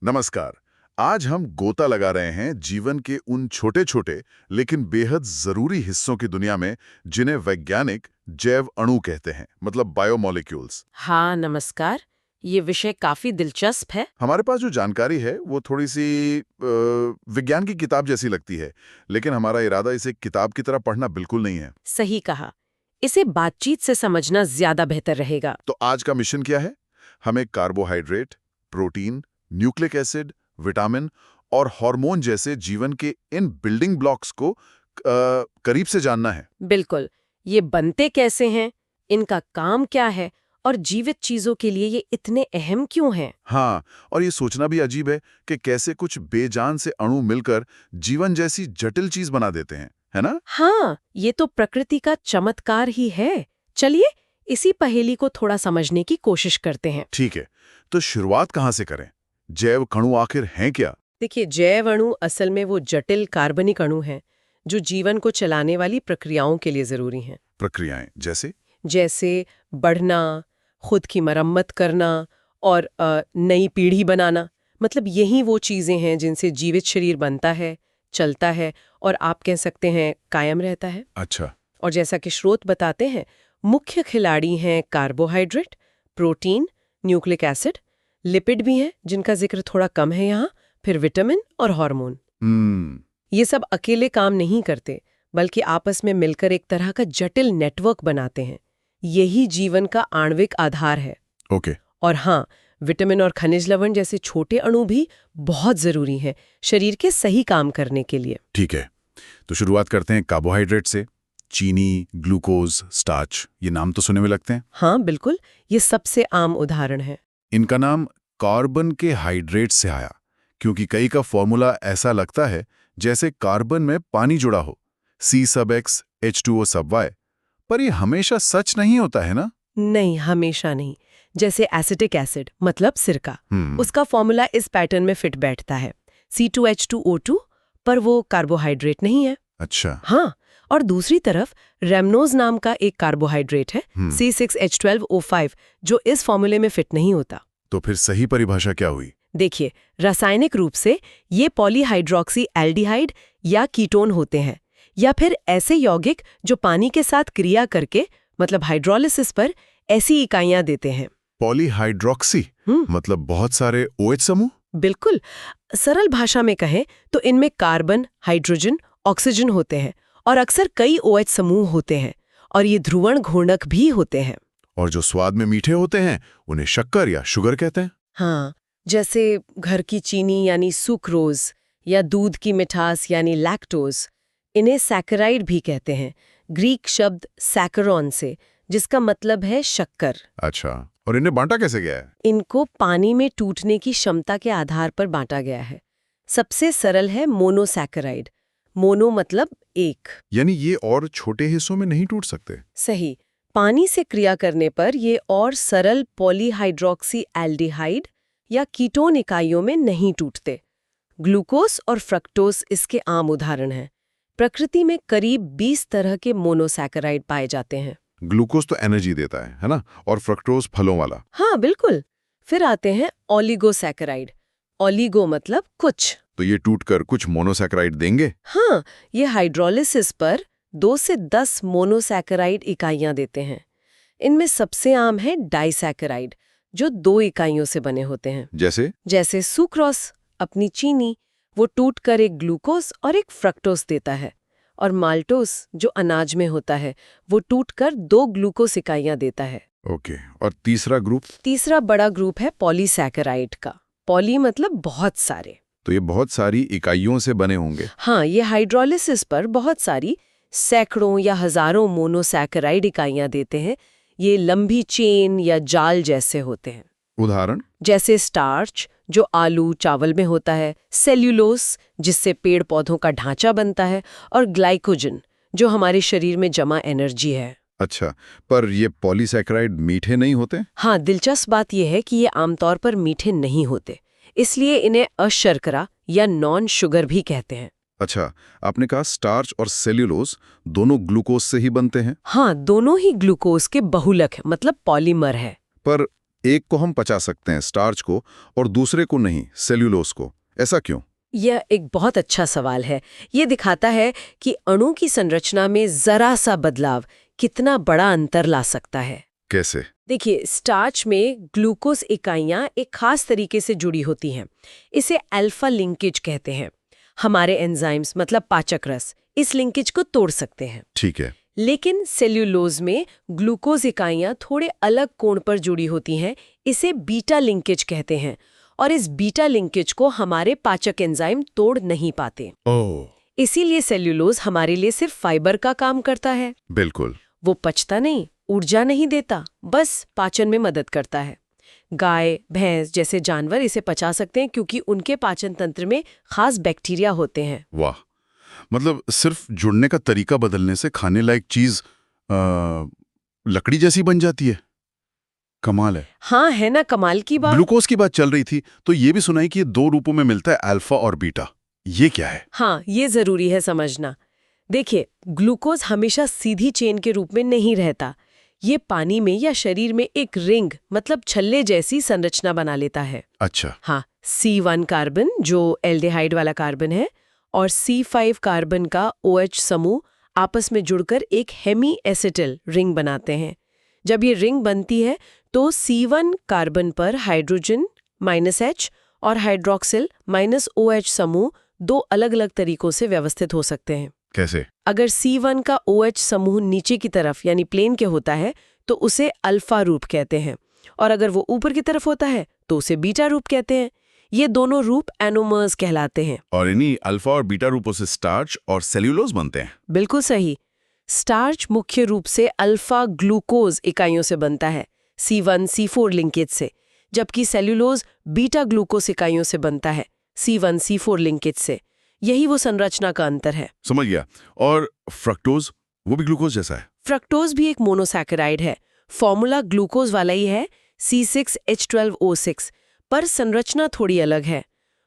नमस्कार। आज हम गोता लगा रहे हैं जीवन के उन छोटे-छोटे लेकिन बेहद जरूरी हिस्सों की दुनिया में जिन्हें वैज्ञानिक जैव अणु कहते हैं, मतलब बायोमोलिक्यूल्स। हाँ, नमस्कार। ये विषय काफी दिलचस्प है। हमारे पास जो जानकारी है वो थोड़ी सी विज्ञान की किताब जैसी लगती है, लेकिन हमारा इरादा इसे किताब की तरह पढ़ना बिल्कुल नहीं है। सही कहा। इसे बातचीत से समझना ज्यादा बेहतर रहेगा। तो आज का मिशन क्या है? हमें carbohydrate, protein, nucleic acid, vitamin और हार्मोन जैसे जीवन के इन बिल्डिंग ब्लॉक्स को करीब से जानना है। बिल्कुल। ये बनते कैसे हैं, इनका काम क्या है और जीवित चीजों के लिए ये इतने अहम क्यों हैं? हाँ, और ये सोचना भी अजीब है कि कैसे कुछ बेजान से अणु मिलकर जीवन जैसी जटिल चीज बना देते हैं, है ना? हाँ, ये तो प्रकृति का चमत्कार ही है। चलिए, इसी पहेली को थोड़ा समझने की कोशिश करते हैं। ठीक है, तो शुरुआत कहाँ से करें? जैव अणु आखिर हैं क्या? देखिए, जैव अणु असल में वो जटिल कार्बनिक अणु हैं जो जीवन को चलाने वाली प्रक्रियाओं के लिए जरूरी हैं। प्रक्रियाएं जैसे? जैसे बढ़ना, खुद की मरम्मत करना और नई पीढ़ी बनाना। मतलब यही वो चीजें हैं जिनसे जीवित शरीर बनता है, चलता है और आप कह सकते हैं कायम रहता है। अच्छा। और जैसा कि स्रोत बताते हैं, मुख्य खिलाड़ी हैं carbohydrate, protein, nucleic acid, lipid भी हैं जिनका जिक्र थोड़ा कम है यहाँ, फिर विटामिन और हार्मोन। ये सब अकेले काम नहीं करते, बल्कि आपस में मिलकर एक तरह का जटिल नेटवर्क बनाते हैं। यही जीवन का आणविक आधार है। ओके। और हाँ, विटामिन और खनिज लवण जैसे छोटे अणु भी बहुत जरूरी हैं शरीर के सही काम करने के लिए। ठीक है, तो शुरुआत करते हैं कार्बोहाइड्रेट से। चीनी, ग्लूकोज, स्टार्च, ये नाम तो सुने में लगते हैं। हाँ, बिल्कुल। ये सबसे आम उदाहरण है। इनका नाम कार्बन के हाइड्रेट से आया, क्योंकि कई का फॉर्मूला ऐसा लगता है जैसे कार्बन में पानी जुड़ा हो, C(X) H2O sub Y। पर ये हमेशा सच नहीं होता है ना? नहीं, हमेशा नहीं। जैसे एसिटिक एसिड मतलब सिरका, उसका फॉर्मूला इस पैटर्न में फिट बैठता है, C2H2O2, पर वो कार्बोहाइड्रेट नहीं है। अच्छा। हाँ, और दूसरी तरफ रेमनोज नाम का एक कार्बोहाइड्रेट है, C6H12O5, जो इस फॉर्मूले में फिट नहीं होता। तो फिर सही परिभाषा क्या हुई? देखिए, रासायनिक रूप से ये पॉलीहाइड्रोक्सी एल्डिहाइड या कीटोन होते हैं, या फिर ऐसे यौगिक जो पानी के साथ क्रिया करके मतलब हाइड्रोलिसिस पर ऐसी इकाइयां देते हैं। पॉलीहाइड्रोक्सी मतलब बहुत सारे OH समूह? बिल्कुल। सरल भाषा में कहें तो इनमें कार्बन, हाइड्रोजन, ऑक्सीजन होते हैं और अक्सर कई OH समूह होते हैं, और ये ध्रुवण घूर्णक भी होते हैं। और जो स्वाद में मीठे होते हैं उन्हें शक्कर या शुगर कहते हैं। हाँ, जैसे घर की चीनी यानी सुक्रोज, या दूध की मिठास यानी लैक्टोज। इन्हें सैकराइड भी कहते हैं, ग्रीक शब्द सैकरॉन से, जिसका मतलब है शक्कर। अच्छा, और इन्हें बांटा कैसे गया है? इनको पानी में टूटने की क्षमता के आधार पर बांटा गया है। सबसे सरल है मोनोसैकराइड। मोनो मतलब एक। यानी ये और छोटे हिस्सों में नहीं टूट सकते? सही। पानी से क्रिया करने पर ये और सरल पॉलीहाइड्रोक्सी एल्डिहाइड या कीटोन इकाइयों में नहीं टूटते। ग्लूकोज और फ्रक्टोज इसके आम उदाहरण हैं। प्रकृति में करीब 20 तरह के मोनोसैकराइड पाए जाते हैं। ग्लूकोज तो एनर्जी देता है ना? और फ्रक्टोज फलों वाला। हाँ, बिल्कुल। फिर आते हैं ओलिगोसैकराइड। ओलिगो मतलब कुछ। तो ये टूटकर कुछ मोनोसैकराइड देंगे? हाँ, ये हाइड्रोलिसिस पर 2 से 10 मोनोसैकराइड इकाइयां देते हैं। इनमें सबसे आम है डाइसैकराइड, जो 2 इकाइयों से बने होते हैं। जैसे सुक्रोस, अपनी चीनी, वो टूटकर एक ग्लूकोज और एक फ्रक्टोज देता है। और माल्टोस, जो अनाज में होता है, वो टूटकर 2 ग्लूकोज इकाइयां देता है। ओके, और तीसरा ग्रुप? तीसरा बड़ा ग्रुप है पॉलीसैकराइड का। पॉली मतलब बहुत सारे। तो ये बहुत सारी इकाइयों से बने होंगे। हाँ, ये हाइड्रोलिसिस पर बहुत सारी सैकड़ों या हजारों मोनोसैकराइड इकाइयां देते हैं। ये लंबी चेन या जाल जैसे होते हैं। उदाहरण? जैसे स्टार्च, जो आलू चावल में होता है, सेल्यूलोस, जिससे पेड़ पौधों का ढांचा बनता है, और ग्लाइकोजन, जो हमारे शरीर में जमा एनर्जी है। अच्छा, पर ये पॉलीसैकराइड मीठे नहीं होते? हाँ, दिलचस्प बात यह है कि ये आमतौर पर मीठे नहीं होते, इसलिए इन्हें अशर्करा या नॉन शुगर भी कहते हैं। अच्छा, आपने कहा स्टार्च और सेल्यूलोज दोनों ग्लूकोज से ही बनते हैं? हाँ, दोनों ही ग्लूकोज के बहुलक मतलब पॉलीमर है। पर एक को हम पचा सकते हैं, स्टार्च को, और दूसरे को नहीं, सेल्यूलोज को। ऐसा क्यों? यह एक बहुत अच्छा सवाल है। ये दिखाता है कि अणु की संरचना में जरा सा बदलाव कितना बड़ा अंतर ला सकता है। कैसे? देखिए, स्टार्च में ग्लूकोज इकाइयां एक खास तरीके से जुड़ी होती हैं। इसे अल्फा लिंकेज कहते हैं। हमारे एंजाइम्स मतलब पाचक रस इस लिंकेज को तोड़ सकते हैं। ठीक है। लेकिन सेल्यूलोज में ग्लूकोज इकाइयां थोड़े अलग कोण पर जुड़ी होती हैं। इसे बीटा लिंकेज कहते हैं और इस बीटा लिंकेज को हमारे पाचक एंजाइम तोड़ नहीं पाते। ओह, इसीलिए सेल्यूलोज हमारे लिए सिर्फ फाइबर का काम करता है। बिल्कुल। वो पचता नहीं, ऊर्जा नहीं देता, बस पाचन में मदद करता है। गाय, भैंस जैसे जानवर इसे पचा सकते हैं क्योंकि उनके पाचन तंत्र में खास बैक्टीरिया होते हैं। वाह, मतलब सिर्फ जुड़ने का तरीका बदलने से खाने लायक चीज लकड़ी जैसी बन जाती है। कमाल है। हाँ, है ना कमाल की बात। ग्लूकोज की बात चल रही थी तो ये भी सुनाई कि ये दो रूपों में मिलता है, अल्फा और बीटा। ये क्या है? हाँ, ये जरूरी है समझना। देखिए, ग्लूकोज हमेशा सीधी चेन के रूप में नहीं रहता। ये पानी में या शरीर में एक रिंग मतलब छल्ले जैसी संरचना बना लेता है। अच्छा। हाँ, C1 कार्बन जो एल्डिहाइड वाला कार्बन है और C5 कार्बन का OH समूह आपस में जुड़कर एक हेमी एसिटिल रिंग बनाते हैं। जब ये रिंग बनती है तो C1 कार्बन पर हाइड्रोजन -H और हाइड्रोक्सिल -OH समूह दो अलग-अलग तरीकों से व्यवस्थित हो सकते हैं। कैसे? अगर C1 का OH समूह नीचे की तरफ यानी प्लेन के होता है तो उसे अल्फा रूप कहते हैं और अगर वो ऊपर की तरफ होता है तो उसे बीटा रूप कहते हैं। ये दोनों रूप एनोमर्स कहलाते हैं। और इन्हीं अल्फा और बीटा रूपों से स्टार्च और सेल्यूलोज बनते हैं। बिल्कुल सही। स्टार्च मुख्य रूप से अल्फा ग्लूकोज इकाइयों से बनता है, C1 C4 लिंकेज से, जबकि सेल्यूलोज बीटा ग्लूकोज इकाइयों से बनता है, C1 C4 लिंकेज से। यही वो संरचना का अंतर है। समझ गया। और फ्रक्टोज, वो भी ग्लूकोज जैसा है? फ्रक्टोज भी एक मोनोसैकेराइड है। फॉर्मूला ग्लूकोज वाला ही है, C6H12O6, पर संरचना थोड़ी अलग है।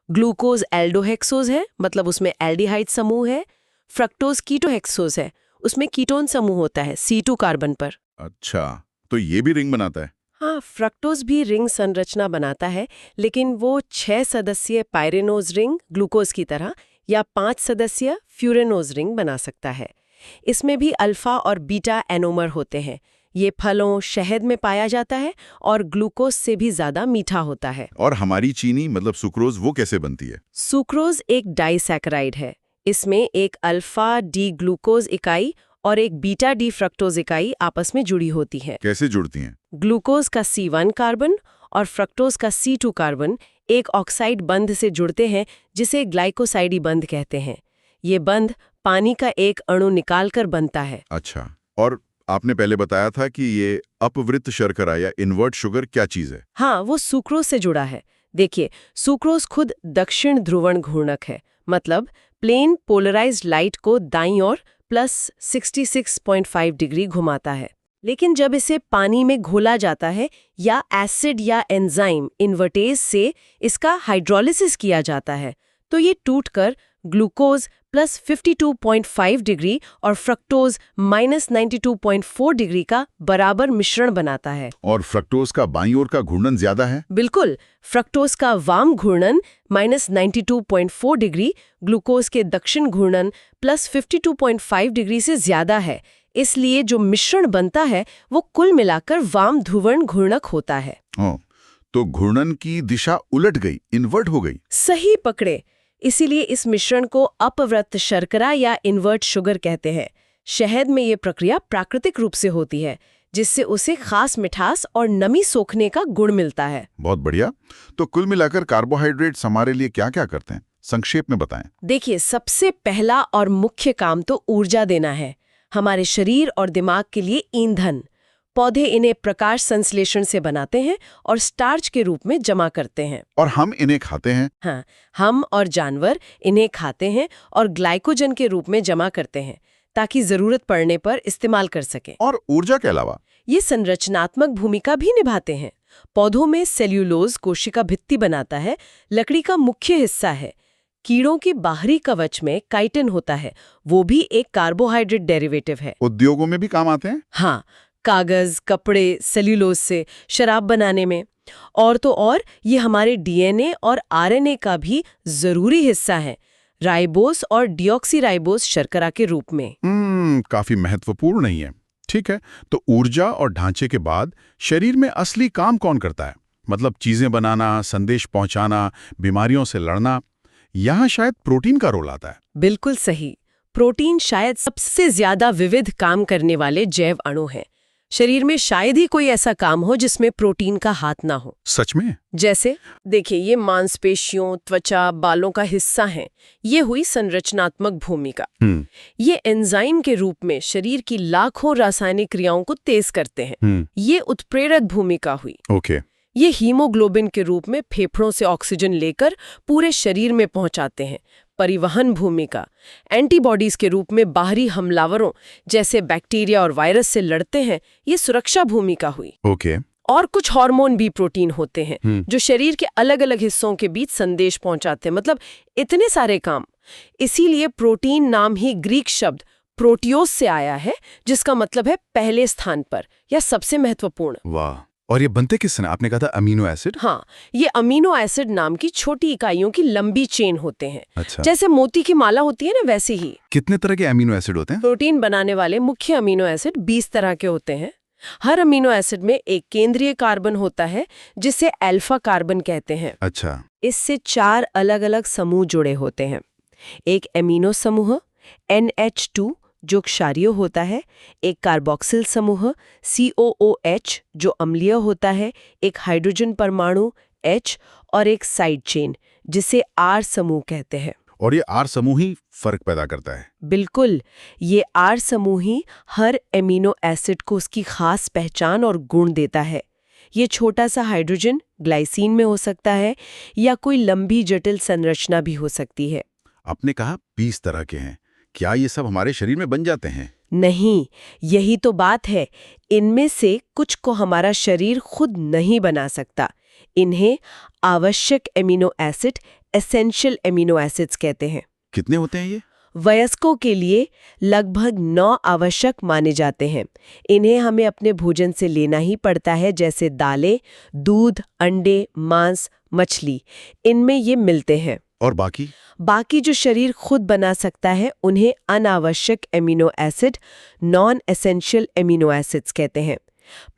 ग्लूकोज एल्डोहेक्सोज है, मतलब उसमें एल्डिहाइड समूह है। फ्रक्टोज कीटोहेक्सोज है, उसमें कीटोन समूह होता है C2 कार्बन पर। अच्छा, तो ये भी रिंग बनाता है? हाँ, फ्रक्टोज भी रिंग संरचना बनाता है, लेकिन वो 6 सदस्यीय पायरेनोज रिंग ग्लूकोज की तरह या 5 सदस्यीय फ्यूरेनोज रिंग बना सकता है। इसमें भी अल्फा और बीटा एनोमर होते हैं। ये फलों, शहद में पाया जाता है और ग्लूकोज से भी ज्यादा मीठा होता है। और हमारी चीनी मतलब सुक्रोज, वो कैसे बनती है? सुक्रोज एक डाइसैकेराइड है। इसमें एक अल्फा डी ग्लूकोज इकाई और एक बीटा डी फ्रक्टोज इकाई आपस में जुड़ी होती है। कैसे जुड़ती हैं? ग्लूकोज का C1 कार्बन और फ्रक्टोज का C2 कार्बन एक ऑक्साइड बंध से जुड़ते हैं जिसे ग्लाइकोसाइडी बंध कहते हैं। ये बंध पानी का एक अणु निकालकर बनता है। अच्छा, और आपने पहले बताया था कि ये अपवृत्त शर्करा या इन्वर्ट शुगर क्या चीज है? हाँ, वो सुक्रोज से जुड़ा है। देखिए, सुक्रोज खुद दक्षिण ध्रुवण घूर्णक है, मतलब प्लेन पोलराइज्ड लाइट को दाईं ओर +66.5 डिग्री घुमाता है। लेकिन जब इसे पानी में घोला जाता है या एसिड या एंजाइम इन्वर्टेज से इसका हाइड्रोलिसिस किया जाता है तो ये टूटकर ग्लूकोज +52.5 डिग्री और फ्रक्टोज -92.4 डिग्री का बराबर मिश्रण बनाता है। और फ्रक्टोज का बाईं ओर का घूर्णन ज्यादा है? बिल्कुल, फ्रक्टोज का वाम घूर्णन -92.4 डिग्री, ग्लूकोज के दक्षिण घूर्णन +52.5 डिग्री से ज्यादा है। इसलिए जो मिश्रण बनता है वो कुल मिलाकर वाम ध्रुवण घूर्णक होता है। तो घूर्णन की दिशा उलट गई, इन्वर्ट हो गई। सही पकड़े। इसीलिए इस मिश्रण को अपवृत्त शर्करा या इन्वर्ट शुगर कहते हैं। शहद में ये प्रक्रिया प्राकृतिक रूप से होती है, जिससे उसे खास मिठास और नमी सोखने का गुण मिलता है। बहुत बढ़िया। तो कुल मिलाकर कार्बोहाइड्रेट्स हमारे लिए क्या-क्या करते हैं? संक्षेप में बताएं। देखिए, सबसे पहला और मुख्य काम तो ऊर्जा देना है। हमारे शरीर और दिमाग के लिए ईंधन। पौधे इन्हें प्रकाश संश्लेषण से बनाते हैं और स्टार्च के रूप में जमा करते हैं। और हम इन्हें खाते हैं? हाँ, हम और जानवर इन्हें खाते हैं और ग्लाइकोजन के रूप में जमा करते हैं ताकि जरूरत पड़ने पर इस्तेमाल कर सकें। और ऊर्जा के अलावा ये संरचनात्मक भूमिका भी निभाते हैं। पौधों में सेल्यूलोज कोशिका भित्ति बनाता है, लकड़ी का मुख्य हिस्सा है। कीड़ों की बाहरी कवच में काइटिन होता है, वो भी एक कार्बोहाइड्रेट डेरिवेटिव है। उद्योगों में भी काम आते हैं? हाँ, कागज, कपड़े, सेल्यूलोज से शराब बनाने में। और तो और ये हमारे डीएनए और आरएनए का भी जरूरी हिस्सा है, राइबोस और डिऑक्सीराइबोस शर्करा के रूप में। काफी महत्वपूर्ण नहीं है। ठीक है, तो ऊर्जा और ढांचे के बाद शरीर में असली काम कौन करता है? मतलब चीजें बनाना, संदेश पहुंचाना, बीमारियों से लड़ना। यहाँ शायद प्रोटीन का रोल आता है। बिल्कुल सही। प्रोटीन शायद सबसे ज्यादा विविध काम करने वाले जैव अणु हैं। शरीर में शायद ही कोई ऐसा काम हो जिसमें प्रोटीन का हाथ ना हो। सच में? जैसे देखिए, ये मांसपेशियों, त्वचा, बालों का हिस्सा है। ये हुई संरचनात्मक भूमिका। ये एंजाइम के रूप में शरीर की लाखों रासायनिक क्रियाओं को तेज करते हैं। ये उत्प्रेरक भूमिका हुई। ओके। ये हीमोग्लोबिन के रूप में फेफड़ों से ऑक्सीजन लेकर पूरे शरीर में पहुंचाते हैं। परिवहन भूमिका। एंटीबॉडीज के रूप में बाहरी हमलावरों जैसे बैक्टीरिया और वायरस से लड़ते हैं। ये सुरक्षा भूमिका हुई। ओके। और कुछ हार्मोन भी प्रोटीन होते हैं जो शरीर के अलग अलग हिस्सों के बीच संदेश पहुंचाते हैं। मतलब इतने सारे काम। इसीलिए प्रोटीन नाम ही ग्रीक शब्द प्रोटियोस से आया है, जिसका मतलब है पहले स्थान पर या सबसे महत्वपूर्ण। वाह। और ये बनते किससे? आपने कहा था अमीनो एसिड। हाँ, ये अमीनो एसिड नाम की छोटी इकाइयों की लंबी चेन होते हैं। अच्छा। जैसे मोती की माला होती है ना, वैसे ही। कितने तरह के अमीनो एसिड होते हैं? प्रोटीन बनाने वाले मुख्य अमीनो एसिड 20 तरह के होते हैं। हर अमीनो एसिड में एक केंद्रीय कार्बन होता है जिसे अल्फा कार्बन कहते हैं। अच्छा। इससे 4 अलग अलग समूह जुड़े होते हैं। एक एमिनो समूह NH2 जो क्षारीय होता है, एक कार्बोक्सिल समूह COOH जो अम्लीय होता है, एक हाइड्रोजन परमाणु H और एक साइड चेन जिसे R समूह कहते हैं। और ये R समूह ही फर्क पैदा करता है? बिल्कुल, ये R समूह ही हर एमिनो एसिड को उसकी खास पहचान और गुण देता है। ये छोटा सा हाइड्रोजन ग्लाइसिन में हो सकता है या कोई लंबी जटिल संरचना भी हो सकती है। आपने कहा 20 तरह के हैं। क्या ये सब हमारे शरीर में बन जाते हैं? नहीं, यही तो बात है। इनमें से कुछ को हमारा शरीर खुद नहीं बना सकता। इन्हें आवश्यक amino acid, essential amino acids कहते हैं। कितने होते हैं ये? वयस्कों के लिए लगभग 9 आवश्यक माने जाते हैं। इन्हें हमें अपने भोजन से लेना ही पड़ता है, जैसे दालें, दूध, अंडे, मांस, मछली। इनमें ये मिलते हैं। और बाकी जो शरीर खुद बना सकता है उन्हें अनावश्यक amino acid, non essential amino acids कहते हैं।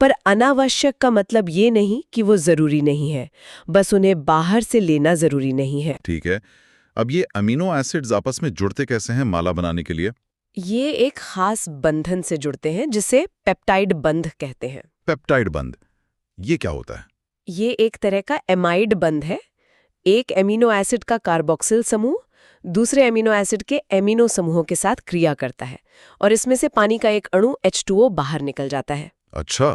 पर अनावश्यक का मतलब ये नहीं कि वो जरूरी नहीं है, बस उन्हें बाहर से लेना जरूरी नहीं है। ठीक है। अब ये अमीनो एसिड्स आपस में जुड़ते कैसे हैं माला बनाने के लिए? ये एक खास बंधन से जुड़ते हैं जिसे पेप्टाइड बंध कहते हैं। पेप्टाइड बंध, ये क्या होता है? ये एक तरह का एमाइड बंध है। एक एमिनो एसिड का कार्बोक्सिल समूह दूसरे एमिनो एसिड के एमिनो समूहों के साथ क्रिया करता है और इसमें से पानी का एक अणु H2O बाहर निकल जाता है। अच्छा,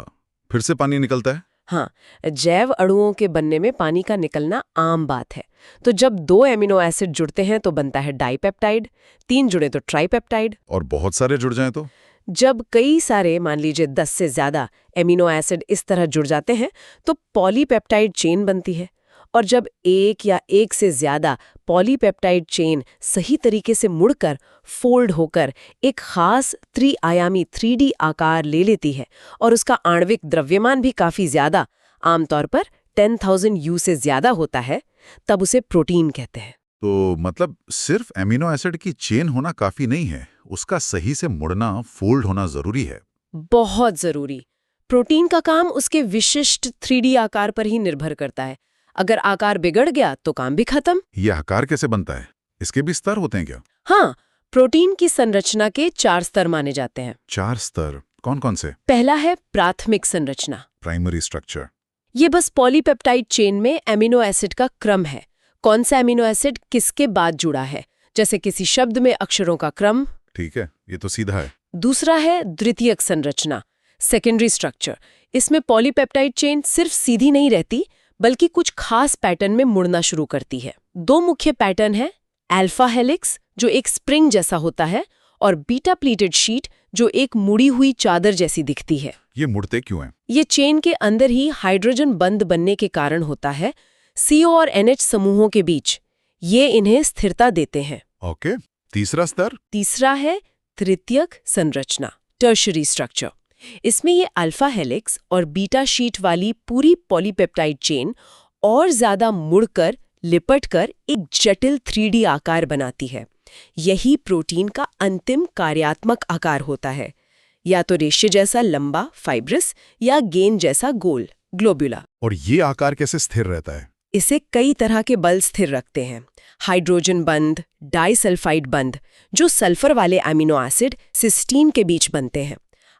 फिर से पानी निकलता है? हाँ, जैव अणुओं के बनने में पानी का निकलना आम बात है। तो जब 2 एमिनो एसिड जुड़ते हैं तो बनता है डाइपेप्टाइड, 3 जुड़े तो ट्राइपेप्टाइड। और बहुत सारे जुड़ जाएं तो? जब कई सारे, मान लीजिए 10 से ज्यादा एमिनो एसिड इस तरह जुड़ जाते हैं तो पॉलीपेप्टाइड चेन बनती है। और जब एक या एक से ज्यादा पॉलीपेप्टाइड चेन सही तरीके से मुड़कर, फोल्ड होकर एक खास त्रिआयामी 3D आकार ले लेती है और उसका आणविक द्रव्यमान भी काफी ज्यादा, आमतौर पर 10,000 U से ज्यादा होता है, तब उसे प्रोटीन कहते हैं। तो मतलब सिर्फ एमिनो एसिड की चेन होना काफी नहीं है, उसका सही से मुड़ना, फोल्ड होना जरूरी है। बहुत जरूरी। प्रोटीन का काम उसके विशिष्ट 3D आकार पर ही निर्भर करता है। अगर आकार बिगड़ गया तो काम भी खत्म। ये आकार कैसे बनता है? इसके भी स्तर होते हैं क्या? हाँ, प्रोटीन की संरचना के 4 स्तर माने जाते हैं। 4 स्तर कौन कौन से? पहला है प्राथमिक संरचना, प्राइमरी स्ट्रक्चर। ये बस पॉलीपेप्टाइड चेन में एमिनो एसिड का क्रम है। कौन सा एमिनो एसिड किसके बाद जुड़ा है, जैसे किसी शब्द में अक्षरों का क्रम। ठीक है, ये तो सीधा है। दूसरा है द्वितीयक संरचना, सेकेंडरी स्ट्रक्चर। इसमें पॉलीपेप्टाइड चेन सिर्फ सीधी नहीं रहती बल्कि कुछ खास पैटर्न में मुड़ना शुरू करती है। 2 मुख्य पैटर्न हैं, अल्फा हेलिक्स जो एक स्प्रिंग जैसा होता है और बीटा प्लीटेड शीट जो एक मुड़ी हुई चादर जैसी दिखती है। ये मुड़ते क्यों हैं? ये चेन के अंदर ही हाइड्रोजन बंध बनने के कारण होता है, CO और NH समूहों के बीच। ये इन्हें स्थिरता देते हैं। ओके, तीसरा स्तर? तीसरा है तृतीयक संरचना, टर्शरी स्ट्रक्चर। इसमें ये अल्फा हेलिक्स और बीटा शीट वाली पूरी पॉलीपेप्टाइड चेन और ज्यादा मुड़कर लिपटकर एक जटिल 3D आकार बनाती है। यही प्रोटीन का अंतिम कार्यात्मक आकार होता है, या तो रेशे जैसा लंबा फाइब्रस या गेंद जैसा गोल ग्लोब्यूला। और ये आकार कैसे स्थिर रहता है? इसे कई तरह के बल स्थिर रखते हैं। हाइड्रोजन बंध, डाइसल्फाइड बंध, जो सल्फर वाले अमीनो एसिड सिस्टीन के बीच बनते हैं,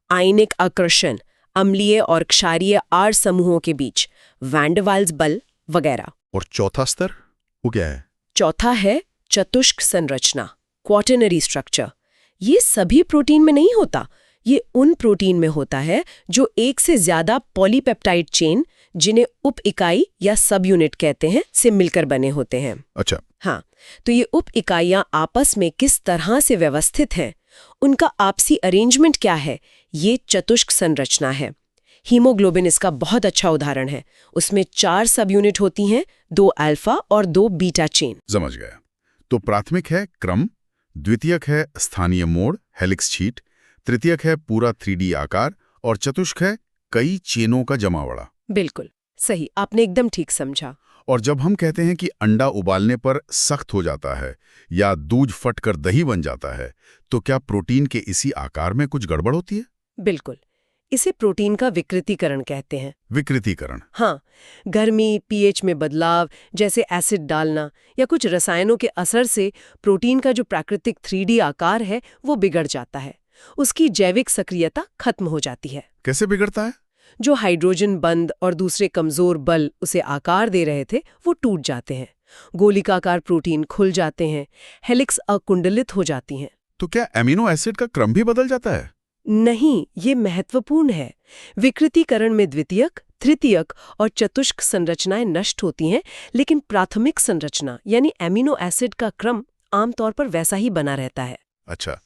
आयनिक आकर्षण, अम्लीय और क्षारीय आर समूहों के बीच, वैन डर वाल्स बल वगैरह। और चौथा स्तर वो क्या है? चौथा है चतुष्क संरचना, क्वाटरनरी स्ट्रक्चर। ये सभी प्रोटीन में नहीं होता, ये उन प्रोटीन में होता है जो एक से ज्यादा पॉलीपेप्टाइड चेन, जिन्हें उप इकाई या सब यूनिट कहते हैं, से मिलकर बने होते हैं। अच्छा। हाँ, तो ये उप इकाइयां आपस में किस तरह से व्यवस्थित हैं, उनका आपसी अरेंजमेंट क्या है, ये चतुष्क संरचना है। हीमोग्लोबिन इसका बहुत अच्छा उदाहरण है। उसमें 4 सब यूनिट होती हैं, 2 अल्फा और 2 बीटा चेन। समझ गया। तो प्राथमिक है क्रम, द्वितीयक है स्थानीय मोड़ हेलिक्स शीट, तृतीयक है पूरा 3D आकार और चतुष्क है कई चेनों का जमावड़ा। बिल्कुल सही, आपने एकदम ठीक समझा। और जब हम कहते हैं कि अंडा उबालने पर सख्त हो जाता है या दूध फटकर दही बन जाता है, तो क्या प्रोटीन के इसी आकार में कुछ गड़बड़ होती है? बिल्कुल, इसे प्रोटीन का विकृतीकरण कहते हैं। विकृतीकरण? हाँ, गर्मी, पीएच में बदलाव, जैसे एसिड डालना या कुछ रसायनों के असर से प्रोटीन का जो प्राकृतिक 3D आकार है वो बिगड़ जाता है। उसकी जैविक सक्रियता खत्म हो जाती है। कैसे बिगड़ता है? जो हाइड्रोजन बंध और दूसरे कमजोर बल उसे आकार दे रहे थे वो टूट जाते हैं। गोलिकाकार प्रोटीन खुल जाते हैं, हेलिक्स अकुंडलित हो जाती हैं। तो क्या एमिनो एसिड का क्रम भी बदल जाता है? नहीं, ये महत्वपूर्ण है। विकृतीकरण में द्वितीयक, तृतीयक और चतुष्क संरचनाएं नष्ट होती हैं, लेकिन प्राथमिक संरचना यानी एमिनो एसिड का क्रम आमतौर पर वैसा ही बना रहता है। अच्छा,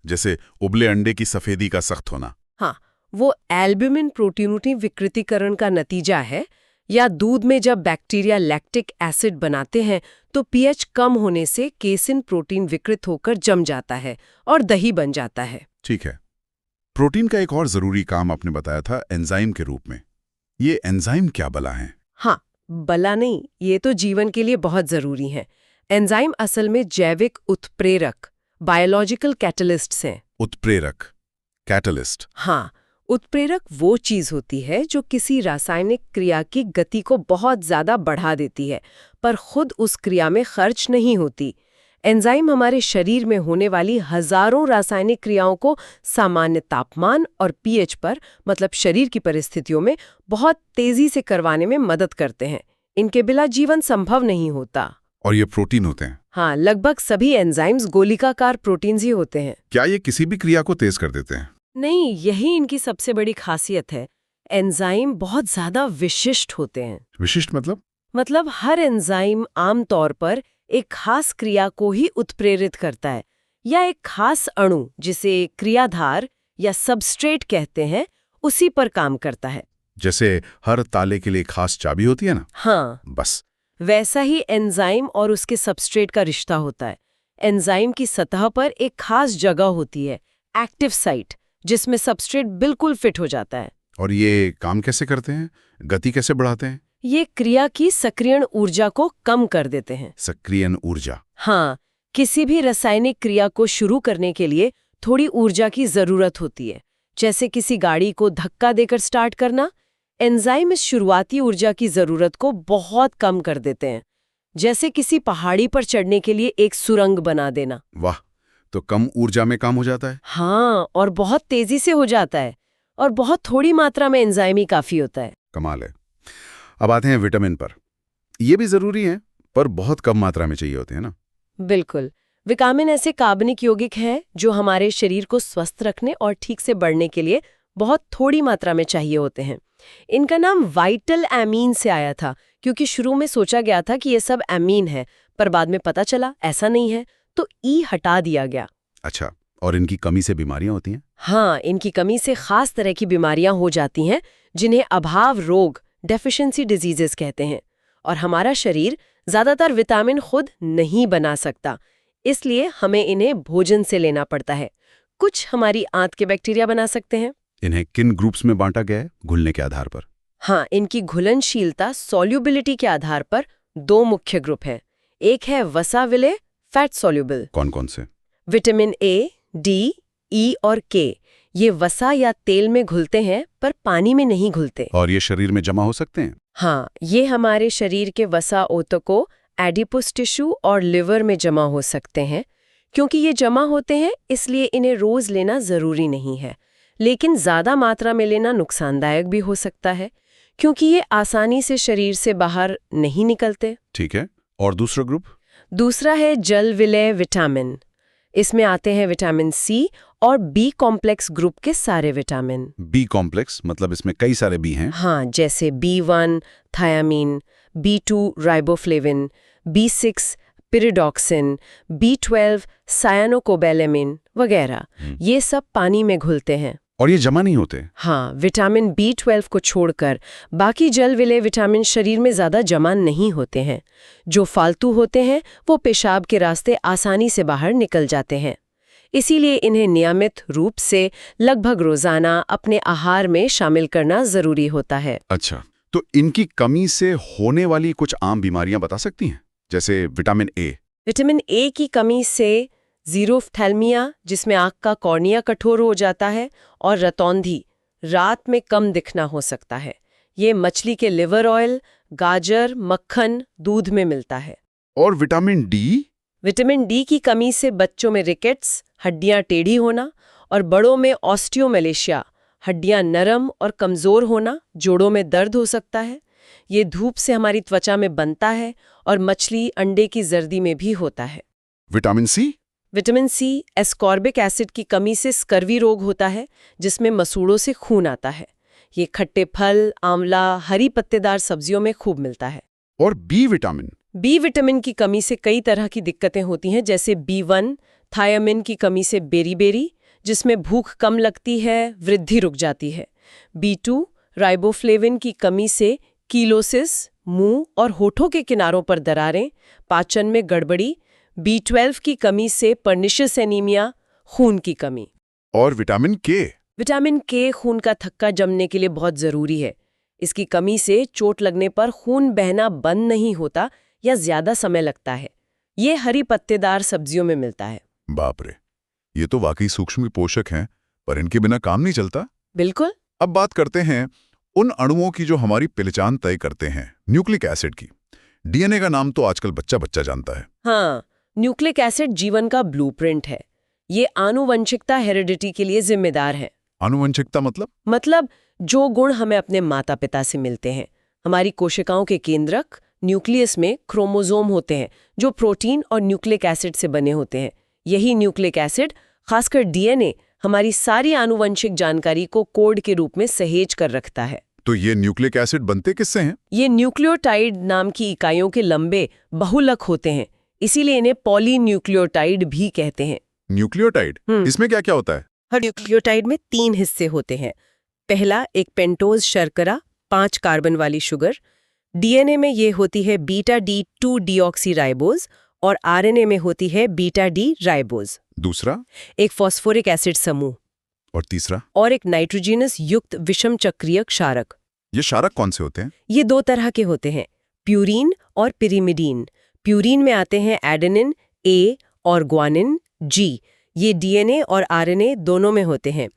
जैसे उबले अंडे की सफेदी का सख्त होना। हाँ, वो एल्ब्यूमिन प्रोटीन विकृतीकरण का नतीजा है। या दूध में जब बैक्टीरिया लैक्टिक एसिड बनाते हैं तो पीएच कम होने से केसिन प्रोटीन विकृत होकर जम जाता है और दही बन जाता है। ठीक है। प्रोटीन का एक और जरूरी काम आपने बताया था एंजाइम के रूप में। ये एंजाइम क्या बला हैं? हाँ, बला नहीं, ये तो जीवन के लिए बहुत जरूरी है। एंजाइम असल में जैविक उत्प्रेरक, बायोलॉजिकल कैटलिस्ट्स हैं। उत्प्रेरक, कैटलिस्ट? हाँ, उत्प्रेरक वो चीज होती है जो किसी रासायनिक क्रिया की गति को बहुत ज्यादा बढ़ा देती है, पर खुद उस क्रिया में खर्च नहीं होती। एंजाइम हमारे शरीर में होने वाली हजारों रासायनिक क्रियाओं को सामान्य तापमान और पीएच पर, मतलब शरीर की परिस्थितियों में, बहुत तेजी से करवाने में मदद करते हैं। इनके बिना जीवन संभव नहीं होता। और ये प्रोटीन होते हैं? हाँ, लगभग सभी एंजाइम्स गोलिकाकार प्रोटीन्स ही होते हैं। क्या ये किसी भी क्रिया को तेज कर देते हैं? नहीं, यही इनकी सबसे बड़ी खासियत है। एंजाइम बहुत ज्यादा विशिष्ट होते हैं। विशिष्ट मतलब? मतलब हर एंजाइम आमतौर पर एक खास क्रिया को ही उत्प्रेरित करता है, या एक खास अणु, जिसे क्रियाधार या सबस्ट्रेट कहते हैं, उसी पर काम करता है। जैसे हर ताले के लिए खास चाबी होती है ना? हाँ, बस वैसा ही एंजाइम और उसके सबस्ट्रेट का रिश्ता होता है। एंजाइम की सतह पर एक खास जगह होती है, एक्टिव साइट, जिसमें सबस्ट्रेट बिल्कुल फिट हो जाता है। और ये काम कैसे करते हैं? गति कैसे बढ़ाते हैं? ये क्रिया की सक्रियण ऊर्जा को कम कर देते हैं। सक्रियण ऊर्जा? हाँ, किसी भी रासायनिक क्रिया को शुरू करने के लिए थोड़ी ऊर्जा की जरूरत होती है। जैसे किसी गाड़ी को धक्का देकर स्टार्ट करना, एंजाइम इस शुरुआती ऊर्जा की जरूरत को बहुत कम कर देते हैं। जैसे किसी पहाड़ी पर चढ़ने के लिए एक सुरंग बना देना। वाह, तो कम ऊर्जा में काम हो जाता है? हाँ, और बहुत तेजी से हो जाता है, और बहुत थोड़ी मात्रा में एंजाइम ही काफी होता है। कमाल है। अब आते हैं विटामिन पर। ये भी जरूरी है, पर बहुत कम मात्रा में चाहिए होते हैं ना? बिल्कुल। विटामिन ऐसे कार्बनिक यौगिक हैं जो हमारे शरीर को स्वस्थ रखने और ठीक से बढ़ने के लिए बहुत थोड़ी मात्रा में चाहिए होते हैं। इनका नाम वाइटल एमीन से आया था, क्योंकि शुरू में सोचा गया था कि ये सब एमीन है, पर बाद में पता चला ऐसा नहीं है, तो ई हटा दिया गया। अच्छा, और इनकी कमी से बीमारियां होती हैं? हाँ, इनकी कमी से खास तरह की बीमारियां हो जाती हैं, जिन्हें अभाव रोग, डेफिशिएंसी डिजीजेस कहते हैं। और हमारा शरीर ज्यादातर विटामिन खुद नहीं बना सकता, इसलिए हमें इन्हें भोजन से लेना पड़ता है। कुछ हमारी आंत के बैक्टीरिया बना सकते हैं। इन्हें किन ग्रुप्स में बांटा गया है घुलने के आधार पर? हाँ, इनकी घुलनशीलता सॉल्युबिलिटी के आधार पर दो मुख्य ग्रुप हैं। एक है वसा विलेय फैट सॉल्युबल। कौन कौन से? विटामिन ए, डी, ई और के ये वसा या तेल में घुलते हैं पर पानी में नहीं घुलते। और ये शरीर में जमा हो सकते हैं? हाँ, ये हमारे शरीर के वसा ऊतकों, एडिपोस टिश्यू और लिवर में जमा हो सकते हैं। क्योंकि ये जमा होते हैं इसलिए इन्हें रोज लेना जरूरी नहीं है, लेकिन ज्यादा मात्रा में लेना नुकसानदायक भी हो सकता है क्योंकि ये आसानी से शरीर से बाहर नहीं निकलते। ठीक है, और दूसरा ग्रुप? दूसरा है जल विलेय विटामिन। इसमें आते हैं विटामिन सी और बी कॉम्प्लेक्स ग्रुप के सारे विटामिन। बी कॉम्प्लेक्स मतलब इसमें कई सारे बी हैं? हाँ, जैसे B1 thiamine, B2 riboflavin, B6 पिरिडॉक्सिन, B12 सायानोकोबैलेमिन वगैरह। ये सब पानी में घुलते हैं और ये जमा नहीं होते? हाँ, विटामिन B12 को छोड़कर बाकी जल विलेय विटामिन शरीर में ज्यादा जमा नहीं होते हैं। जो फालतू होते हैं वो पेशाब के रास्ते आसानी से बाहर निकल जाते हैं। इसीलिए इन्हें नियमित रूप से लगभग रोजाना अपने आहार में शामिल करना जरूरी होता है। अच्छा, तो इनकी कमी से होने वाली कुछ आम बीमारियां बता सकती हैं, जैसे विटामिन ए? विटामिन ए की कमी से ज़ीरोफ्थैल्मिया, जिसमें आँख का कॉर्निया कठोर हो जाता है, और रतौंधी, रात में कम दिखना हो सकता है। ये मछली के लिवर ऑयल, गाजर, मक्खन, दूध में मिलता है। और विटामिन डी? विटामिन डी की कमी से बच्चों में रिकेट्स, हड्डियां टेढ़ी होना, और बड़ों में ऑस्टियोमैलेशिया, हड्डियां नरम और कमजोर होना, जोड़ों में दर्द हो सकता है। ये धूप से हमारी त्वचा में बनता है और मछली, अंडे की जर्दी में भी होता है। Vitamin C? Vitamin C ascorbic acid की कमी से स्कर्वी रोग होता है, जिसमें मसूड़ों से खून आता है। ये खट्टे फल, आंवला, हरी पत्तेदार सब्जियों में खूब मिलता है। और बी विटामिन? बी विटामिन की कमी से कई तरह की दिक्कतें होती हैं, जैसे B1 थायामिन की कमी से बेरी, जिसमें भूख कम लगती है, वृद्धि रुक जाती है। B2 राइबोफ्लेविन की कमी से कीलोसिस, मुंह और होठों के किनारों पर दरारें, पाचन में गड़बड़ी। B12 की कमी से पर्निशियस एनीमिया, खून की कमी। और विटामिन के? विटामिन के खून का थक्का जमने के लिए बहुत जरूरी है। इसकी कमी से चोट लगने पर खून बहना बंद नहीं होता या ज्यादा समय लगता है। ये हरी पत्तेदार सब्जियों में मिलता है। बाप रे, ये तो वाकई सूक्ष्म पोषक हैं, पर इनके बिना काम नहीं चलता। बिल्कुल। अब बात करते हैं उन अणुओं की जो हमारी पहचान तय करते हैं, न्यूक्लिक एसिड की। डीएनए का नाम तो आजकल बच्चा जानता है। हाँ, न्यूक्लिक एसिड जीवन का ब्लूप्रिंट है। ये आनुवंशिकता हेरिडिटी के लिए जिम्मेदार है। आनुवंशिकता मतलब जो गुण हमें अपने माता पिता से मिलते हैं। हमारी कोशिकाओं के केंद्रक न्यूक्लियस में क्रोमोसोम होते हैं जो प्रोटीन और न्यूक्लिक एसिड से बने होते हैं। यही न्यूक्लिक एसिड, खासकर डीएनए, हमारी सारी आनुवंशिक जानकारी को कोड के रूप में सहेज कर रखता है। तो ये न्यूक्लिक एसिड बनते किससे हैं? ये न्यूक्लियोटाइड नाम की इकाइयों के लंबे बहुलक होते हैं, इसीलिए इन्हें पॉलीन्यूक्लियोटाइड भी कहते हैं। न्यूक्लियोटाइड? इसमें क्या क्या होता है? हर न्यूक्लियोटाइड में 3 हिस्से होते हैं। पहला एक पेंटोज शर्करा, 5 कार्बन वाली शुगर। डीएनए में ये होती है बीटा D2 डीऑक्सीराइबोज और आरएनए में होती है बीटा D राइबोज। दूसरा? एक फॉस्फोरिक एसिड समूह। और तीसरा? और एक नाइट्रोजनस युक्त विषम चक्रीय क्षारक। ये क्षारक कौन से होते हैं? ये 2 तरह के होते हैं, प्यूरीन और पिरिमिडीन। प्यूरीन में आते हैं एडेनिन A और ग्वानिन G। ये डीएनए और आरएनए दोनों में होते हैं।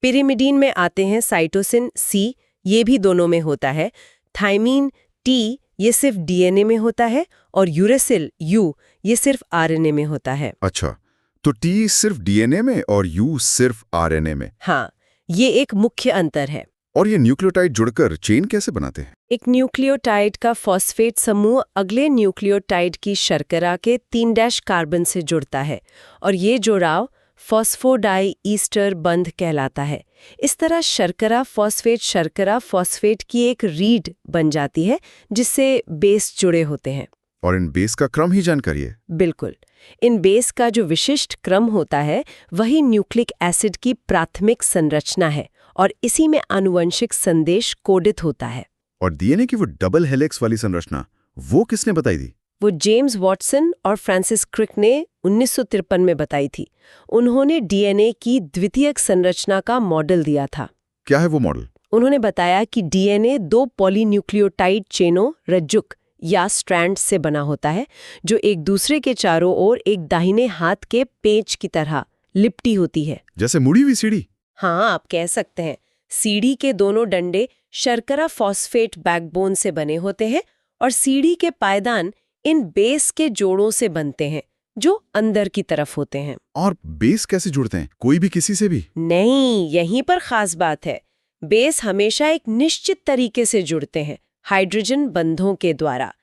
पिरिमिडीन में आते हैं साइटोसिन C, ये भी दोनों में होता है। थाइमीन T, ये सिर्फ डीएनए में होता है, और यूरेसिल U, ये सिर्फ आरएनए में होता है। अच्छा, तो T सिर्फ डीएनए में और U सिर्फ आरएनए में? हाँ, ये एक मुख्य अंतर है। और ये न्यूक्लियोटाइड जुड़कर चेन कैसे बनाते हैं? एक न्यूक्लियोटाइड का फॉस्फेट समूह अगले न्यूक्लियोटाइड की शर्करा के 3' कार्बन से जुड़ता है, और ये जुड़ाव फॉस्फोडाई ईस्टर बंध कहलाता है। इस तरह शर्करा फॉस्फेट की एक रीढ़ बन जाती है, जिससे बेस जुड़े होते हैं। और इन बेस का क्रम ही जानकारी है? बिल्कुल। इन बेस का जो विशिष्ट क्रम होता है वही न्यूक्लिक एसिड की प्राथमिक संरचना है, और इसी में आनुवंशिक संदेश कोडित होता है। और डीएनए की वो डबल हेलिक्स वाली संरचना, वो किसने बताई थी? वो जेम्स वॉटसन और फ्रांसिस क्रिक ने 1953 में बताई थी। उन्होंने डीएनए की द्वितीयक संरचना का मॉडल दिया था। क्या है वो मॉडल? उन्होंने बताया कि डीएनए 2 पॉलीन्यूक्लियोटाइड चेनों रज्जुक या स्ट्रैंड से बना होता है, जो एक दूसरे के चारों ओर एक दाहिने हाथ के पेंच की तरह लिपटी होती है। जैसे मुड़ी हुई सीढ़ी? हाँ, आप कह सकते हैं। सीढ़ी के दोनों डंडे शर्करा फॉस्फेट बैकबोन से बने होते हैं और सीढ़ी के पायदान इन बेस के जोड़ों से बनते हैं, जो अंदर की तरफ होते हैं। और बेस कैसे जुड़ते हैं? कोई भी किसी से भी? नहीं, यहीं पर खास बात है। बेस हमेशा एक निश्चित तरीके से जुड़ते हैं, हाइड्रोजन बंधों के द्वारा।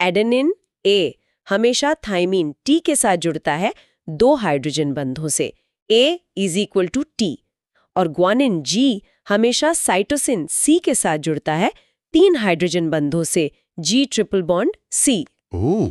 एडेनिन ए हमेशा थाइमिन टी के साथ जुड़ता है 2 हाइड्रोजन बंधों से, A = T, और ग्वानिन जी हमेशा साइटोसिन सी के साथ जुड़ता है 3 हाइड्रोजन बंधों से, G∼C। ओह,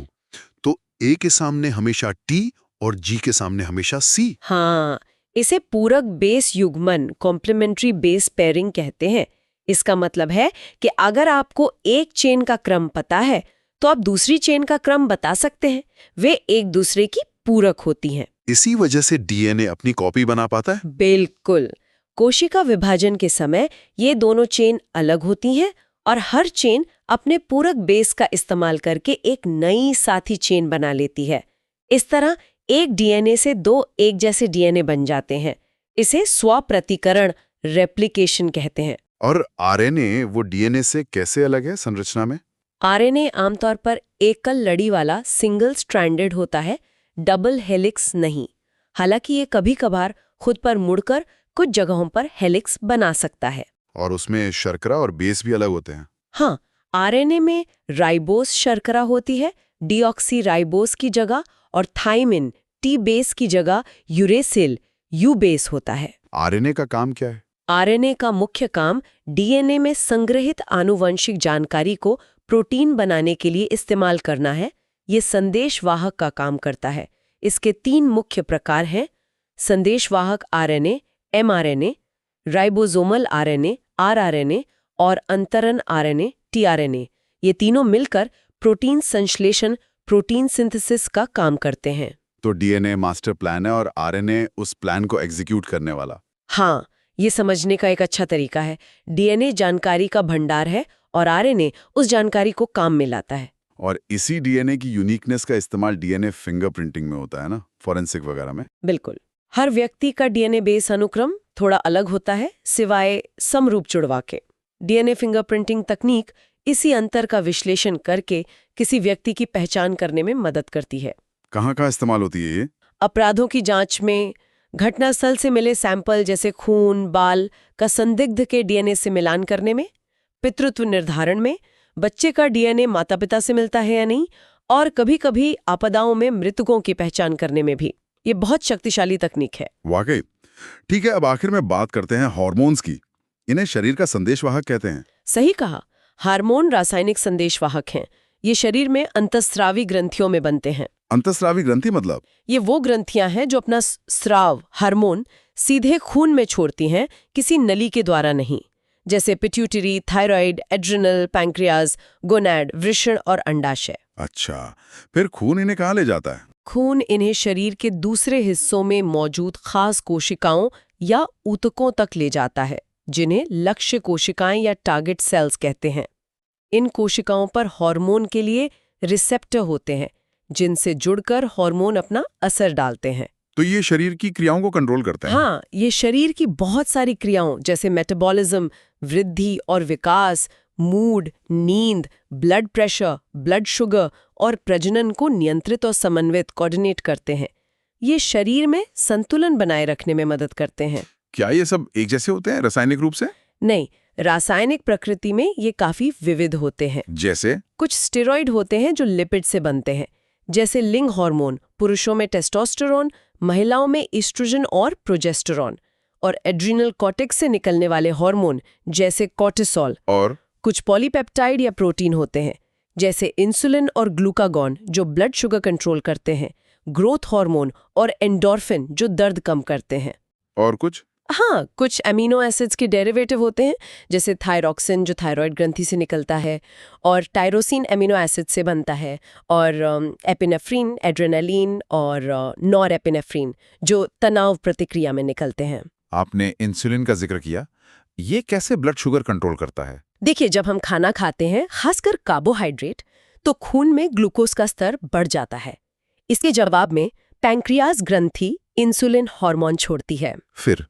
तो ए के सामने हमेशा टी और जी के सामने हमेशा सी। हाँ, इसे पूरक बेस युग्मन कॉम्प्लीमेंट्री बेस पेयरिंग कहते हैं। इसका मतलब है कि अगर आपको एक चेन का क्रम पता है, तो आप दूसरी चेन का क्रम बता सकते हैं। वे एक दूसरे की पूरक होती हैं। इसी वजह से डीएनए अपनी कॉपी बना पाता है? बिल्कुल। कोशिका विभाजन के समय ये दोनों चेन अलग होती हैं और हर चेन अपने पूरक बेस का इस्तेमाल करके एक नई साथी चेन बना लेती है। इस तरह एक डीएनए से 2 एक जैसे डीएनए बन जाते हैं। इसे स्वप्रतिकरण रेप्लिकेशन कहते हैं। और आरएनए वो डीएनए से कैसे अलग है संरचना में? आरएनए आमतौर पर एकल लड़ी वाला सिंगल स्ट्रैंडेड होता है, डबल हेलिक्स नहीं। हालांकि ये कभी-कभार खुद पर मुड़कर कुछ जगहों पर हेलिक्स बना सकता है। और उसमें शर्करा और बेस भी अलग होते हैं? हाँ, आरएनए में राइबोस शर्करा होती है डीऑक्सी राइबोस की जगह, और थाइमिन टी बेस की जगह यूरेसिल यू बेस होता है। आरएनए का काम क्या है? आरएनए का मुख्य काम डीएनए में संग्रहित आनुवंशिक जानकारी को प्रोटीन बनाने के लिए इस्तेमाल करना है। ये संदेशवाहक का काम करता है। इसके 3 मुख्य प्रकार हैं: संदेशवाहक RNA, mRNA, ribosomal RNA, rRNA, और अंतरण आरएनए, टीआरएनए। ये तीनों मिलकर प्रोटीन संश्लेषण, प्रोटीन सिंथेसिस का काम करते हैं। तो डीएनए मास्टर प्लान है और आरएनए उस प्लान को एग्जीक्यूट करने वाला। हाँ, ये समझने का एक अच्छा तरीका है। डीएनए जानकारी का भंडार है और आरएनए उस जानकारी को काम में लाता है। और इसी डीएनए की यूनिकनेस का इस्तेमाल डीएनए फिंगरप्रिंटिंग में होता है ना, फॉरेंसिक वगैरह में? बिल्कुल। हर व्यक्ति का डीएनए बेस अनुक्रम थोड़ा अलग होता है, सिवाय समरूप जुड़वा के। डीएनए फिंगरप्रिंटिंग तकनीक इसी अंतर का विश्लेषण करके किसी व्यक्ति की पहचान करने में मदद करती है। कहाँ इस्तेमाल होती है ये? अपराधों की जांच में, घटनास्थल से मिले सैंपल जैसे खून, बाल का संदिग्ध के डीएनए से मिलान करने में, पितृत्व निर्धारण में, बच्चे का डीएनए माता-पिता से मिलता है या नहीं, और कभी-कभी आपदाओं में मृतकों की पहचान करने में भी। ये बहुत शक्तिशाली तकनीक है। वाकई। ठीक है, अब आखिर में बात करते हैं हार्मोन्स की। इन्हें शरीर का संदेशवाहक कहते हैं। सही कहा। हार्मोन रासायनिक संदेशवाहक हैं। ये शरीर में अंतःस्रावी ग्रंथियों में बनते हैं। अंतःस्रावी ग्रंथि मतलब? ये वो ग्रंथियां हैं जो अपना स्राव हार्मोन सीधे खून में छोड़ती हैं, किसी नली के द्वारा नहीं। जैसे pituitary, thyroid, adrenal, pancreas, gonad, वृषण और अंडाशय। अच्छा, फिर खून इन्हें कहाँ ले जाता है? खून इन्हें शरीर के दूसरे हिस्सों में मौजूद खास कोशिकाओं या ऊतकों तक ले जाता है, जिन्हें लक्ष्य कोशिकाएं या टारगेट सेल्स कहते हैं। इन कोशिकाओं पर हार्मोन के लिए रिसेप्टर होते हैं, जिनसे जुड़कर हार्मोन अपना असर डालते हैं। तो ये शरीर की क्रियाओं को कंट्रोल करते हैं? हाँ, ये शरीर की बहुत सारी क्रियाओं जैसे मेटाबॉलिज्म, वृद्धि और विकास, मूड, नींद, ब्लड प्रेशर, ब्लड शुगर और प्रजनन को नियंत्रित और समन्वित कोऑर्डिनेट करते हैं। ये शरीर में संतुलन बनाए रखने में मदद करते हैं। क्या ये सब एक जैसे होते हैं रासायनिक रूप से? नहीं, रासायनिक प्रकृति में ये काफी विविध होते हैं। जैसे? कुछ स्टेरॉइड होते हैं जो लिपिड से बनते हैं, जैसे लिंग हार्मोन, पुरुषों में टेस्टोस्टेरोन, महिलाओं में ईस्ट्रोजन और प्रोजेस्टेरोन, और एड्रिनल कॉर्टेक्स से निकलने वाले हार्मोन जैसे कॉर्टिसोल। और कुछ पॉलीपेप्टाइड या प्रोटीन होते हैं, जैसे इंसुलिन और ग्लूकागॉन जो ब्लड शुगर कंट्रोल करते हैं, ग्रोथ हार्मोन और एंडोर्फिन जो दर्द कम करते हैं। और कुछ? हाँ, कुछ अमीनो एसिड्स के डेरिवेटिव होते हैं, जैसे थायरॉक्सिन जो थायराइड ग्रंथि से निकलता है, और टायरोसिन अमीनो एसिड से बनता है, और एपिनेफ्रिन, एड्रेनालिन और नॉरएपिनेफ्रिन जो तनाव प्रतिक्रिया में निकलते हैं। आपने इंसुलिन का जिक्र किया। ये कैसे ब्लड शुगर कंट्रोल करता है? देखिए, जब हम खाना खाते हैं, खासकर कार्बोहाइड्रेट, तो खून में ग्लूकोज का स्तर बढ़ जाता है। इसके जवाब में पैंक्रियाज ग्रंथि इंसुलिन हार्मोन छोड़ती है। फिर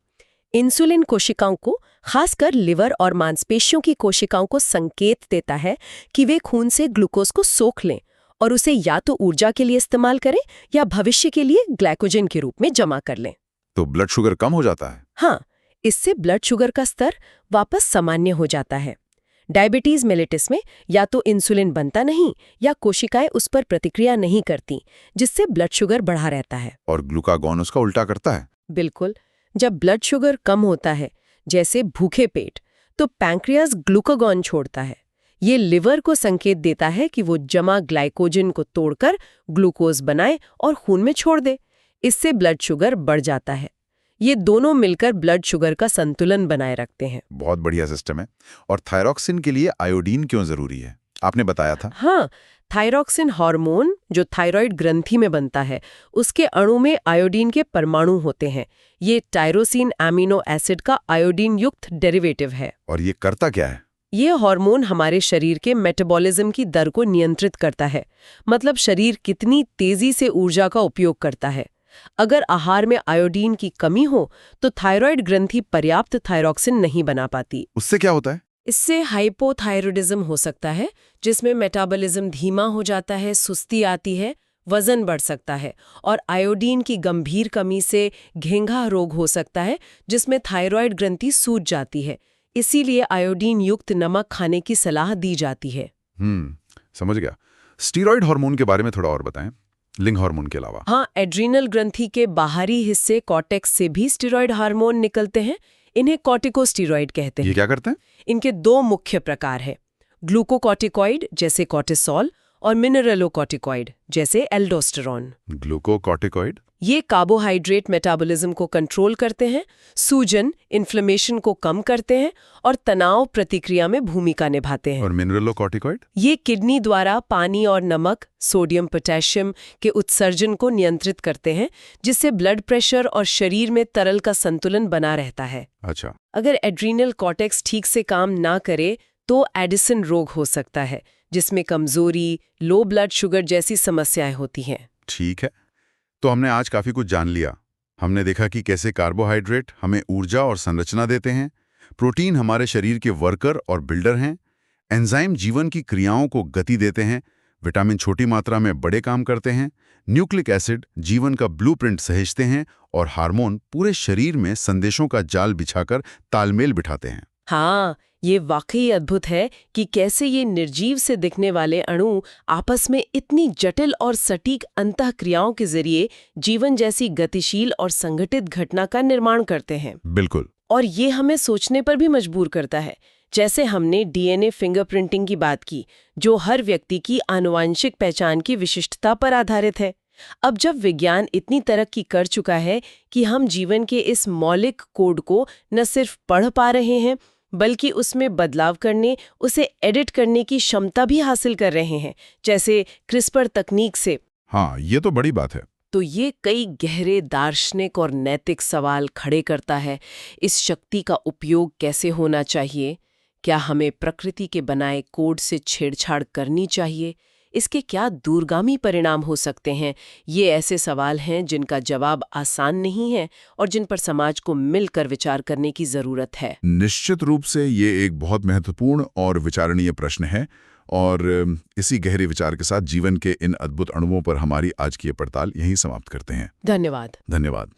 इंसुलिन कोशिकाओं को, खासकर लिवर और मांसपेशियों की कोशिकाओं को संकेत देता है कि वे खून से ग्लूकोज को सोख लें और उसे या तो ऊर्जा के लिए इस्तेमाल करें या भविष्य के लिए ग्लाइकोजन के रूप में जमा कर लें। तो ब्लड शुगर कम हो जाता है? हाँ, इससे ब्लड शुगर का स्तर वापस सामान्य हो जाता है। डायबिटीज मेलिटस में या तो इंसुलिन बनता नहीं या कोशिकाएं उस पर प्रतिक्रिया नहीं करती, जिससे ब्लड शुगर बढ़ा रहता है। और ग्लूकागॉन उसका उल्टा करता है? बिल्कुल। जब ब्लड शुगर कम होता है, जैसे भूखे पेट, तो पैंक्रियाज ग्लूकागॉन छोड़ता है। ये लिवर को संकेत देता है कि वो जमा ग्लाइकोजन को तोड़कर ग्लूकोज बनाए और खून में छोड़ दे। इससे ब्लड शुगर बढ़ जाता है। ये दोनों मिलकर ब्लड शुगर का संतुलन बनाए रखते हैं। बहुत बढ़िया सिस्टम है। और थायरॉक्सिन के लिए आयोडीन क्यों जरूरी है? आपने बताया था। हाँ, थायरॉक्सिन हार्मोन जो थायराइड ग्रंथि में बनता है, उसके अणु में आयोडीन के परमाणु होते हैं। ये टायरोसिन एमिनो एसिड का आयोडीन युक्त डेरिवेटिव है। और ये करता क्या है? ये हार्मोन हमारे शरीर के मेटाबॉलिज्म की दर को नियंत्रित करता है। मतलब शरीर कितनी तेजी से ऊर्जा का उपयोग करता है। अगर आहार में आयोडीन की कमी हो तो थायराइड ग्रंथि पर्याप्त थायरॉक्सिन नहीं बना पाती। उससे क्या होता है? इससे हाइपोथायरॉयडिज्म हो सकता है, जिसमें मेटाबॉलिज्म धीमा हो जाता है, सुस्ती आती है, वजन बढ़ सकता है और आयोडीन की गंभीर कमी से घेंघा रोग हो सकता है, जिसमें थायराइड ग्रंथि सूज जाती है। इसीलिए आयोडीन युक्त नमक खाने की सलाह दी जाती है। समझ गया। स्टीरॉयड हार्मोन के बारे में थोड़ा और बताएं, लिंग हार्मोन के अलावा। हाँ, एड्रीनल ग्रंथि के बाहरी हिस्से कॉर्टेक्स से भी स्टीरॉयड हार्मोन निकलते हैं। इन्हें कॉर्टिकोस्टीरॉयड कहते हैं। ये क्या करते हैं? इनके दो मुख्य प्रकार हैं, ग्लूकोकॉर्टिकॉइड जैसे कॉर्टिसोल और मिनरलोकॉर्टिकॉइड जैसे एल्डोस्टेरॉन। ग्लूकोकॉर्टिकॉइड ये कार्बोहाइड्रेट मेटाबॉलिज्म को कंट्रोल करते हैं, सूजन, इन्फ्लेमेशन को कम करते हैं और तनाव प्रतिक्रिया में भूमिका निभाते हैं। और मिनरलोकॉर्टिकॉइड? ये किडनी द्वारा पानी और नमक, सोडियम, पोटेशियम के उत्सर्जन को नियंत्रित करते हैं, जिससे ब्लड प्रेशर और शरीर में तरल का संतुलन बना रहता है। अच्छा। अगर एड्रीनल कॉर्टेक्स ठीक से काम ना करे तो एडिसन रोग हो सकता है, जिसमें कमजोरी, लो ब्लड शुगर जैसी समस्याएं होती हैं। ठीक है, तो हमने आज काफी कुछ जान लिया। हमने देखा कि कैसे कार्बोहाइड्रेट हमें ऊर्जा और संरचना देते हैं, प्रोटीन हमारे शरीर के वर्कर और बिल्डर हैं, एंजाइम जीवन की क्रियाओं को गति देते हैं, विटामिन छोटी मात्रा में बड़े काम करते हैं, न्यूक्लिक एसिड जीवन का ब्लूप्रिंट सहेजते हैं और हार्मोन पूरे शरीर में संदेशों का जाल बिछाकर तालमेल बिठाते हैं। हाँ, ये वाकई अद्भुत है कि कैसे ये निर्जीव से दिखने वाले अणु आपस में इतनी जटिल और सटीक अंतःक्रियाओं के जरिए जीवन जैसी गतिशील और संगठित घटना का निर्माण करते हैं। बिल्कुल। और ये हमें सोचने पर भी मजबूर करता है। जैसे हमने डीएनए फिंगरप्रिंटिंग की बात की, जो हर व्यक्ति की आनुवंशिक पहचान की विशिष्टता पर आधारित है। अब जब विज्ञान इतनी तरक्की कर चुका है कि हम जीवन के इस मौलिक कोड को न सिर्फ पढ़ पा रहे हैं, बल्कि उसमें बदलाव करने, उसे एडिट करने की क्षमता भी हासिल कर रहे हैं, जैसे क्रिस्पर तकनीक से। हाँ, ये तो बड़ी बात है। तो ये कई गहरे दार्शनिक और नैतिक सवाल खड़े करता है। इस शक्ति का उपयोग कैसे होना चाहिए? क्या हमें प्रकृति के बनाए कोड से छेड़छाड़ करनी चाहिए? इसके क्या दूरगामी परिणाम हो सकते हैं? ये ऐसे सवाल हैं जिनका जवाब आसान नहीं है और जिन पर समाज को मिलकर विचार करने की जरूरत है। निश्चित रूप से ये एक बहुत महत्वपूर्ण और विचारणीय प्रश्न है और इसी गहरे विचार के साथ जीवन के इन अद्भुत अणुओं पर हमारी आज की ये पड़ताल यहीं समाप्त करते हैं। धन्यवाद। धन्यवाद।